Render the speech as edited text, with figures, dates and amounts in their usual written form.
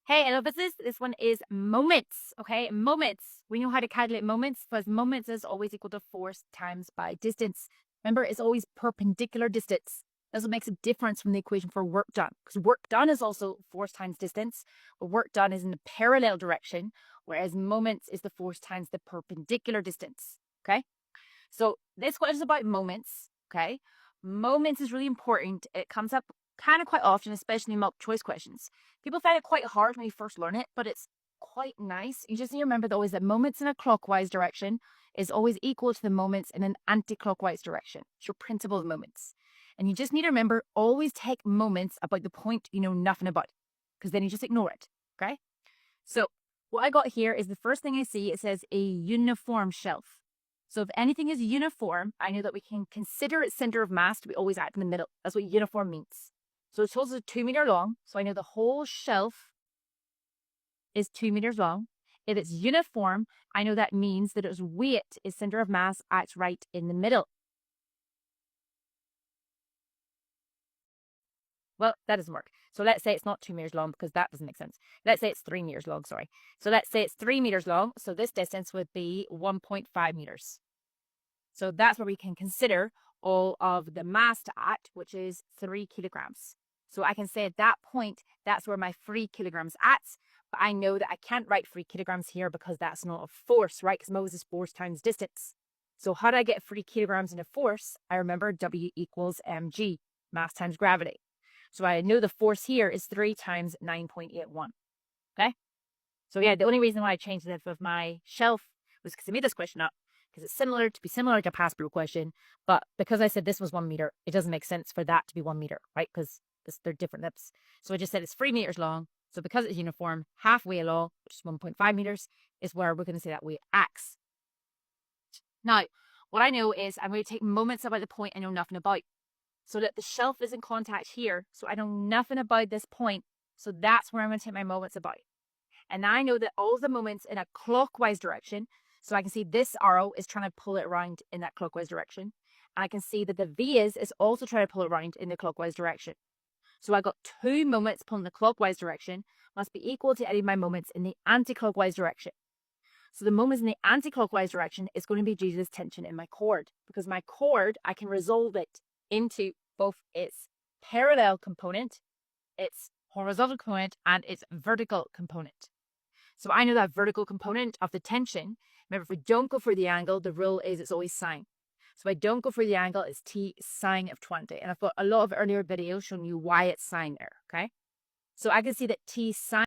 Hey, hello, this one is moments, okay? Moments. We know how to calculate moments because moments is always equal to force times by distance. Remember, it's always perpendicular distance. That's what makes a difference from the equation for work done, because work done is also force times distance, but work done is in the parallel direction, whereas moments is the force times the perpendicular distance, okay? So this question is about moments, okay? Moments is really important. It comes up kind of quite often, especially in multiple choice questions. People find it quite hard when you first learn it, but it's quite nice. You just need to remember that always that moments in a clockwise direction is always equal to the moments in an anti-clockwise direction. It's your principle of moments. And you just need to remember, always take moments about the point you know nothing about, because then you just ignore it, okay? So what I got here is the first thing I see, it says a uniform shelf. So if anything is uniform, I know that we can consider its center of mass to be always at in the middle. That's what uniform means. So it tells us 2 meter long. So I know the whole shelf is 2 meters long. If it's uniform, I know that means that its weight is center of mass at right in the middle. Well, that doesn't work. So let's say it's not 2 meters long because that doesn't make sense. Let's say it's 3 meters long, sorry. So let's say it's 3 meters long. So this distance would be 1.5 meters. So that's where we can consider all of the mass to at, which is 3 kilograms. So I can say at that point, that's where my 3 kilograms at. But I know that I can't write 3 kilograms here because that's not a force, right? Because Moses force times distance. So how do I get 3 kilograms into force? I remember W equals mg, mass times gravity. So I know the force here is 3 times 9.81. Okay? So yeah, the only reason why I changed the width of my shelf was because I made this question up because it's similar to a past proof question, but because I said this was 1 meter, it doesn't make sense for that to be 1 meter, right? Because they're different lips. So I just said it's 3 meters long. So because it's uniform, halfway along, which is 1.5 meters, is where we're going to say that weight acts. Now, what I know is I'm going to take moments about the point I know nothing about. So that the shelf is in contact here. So I know nothing about this point. So that's where I'm going to take my moments about. And I know that all the moments in a clockwise direction, so I can see this arrow is trying to pull it around in that clockwise direction. And I can see that the V is also trying to pull it around in the clockwise direction. So I got 2 moments pulling the clockwise direction must be equal to any of my moments in the anti-clockwise direction. So the moments in the anti-clockwise direction is going to be due to this tension in my cord, because my cord, I can resolve it into both its parallel component, its horizontal component, and its vertical component. So I know that vertical component of the tension. Remember, if we don't go for the angle, the rule is it's always sine. So if I don't go for the angle, it's T sine of 20. And I've got a lot of earlier videos showing you why it's sine there, okay? So I can see that T sine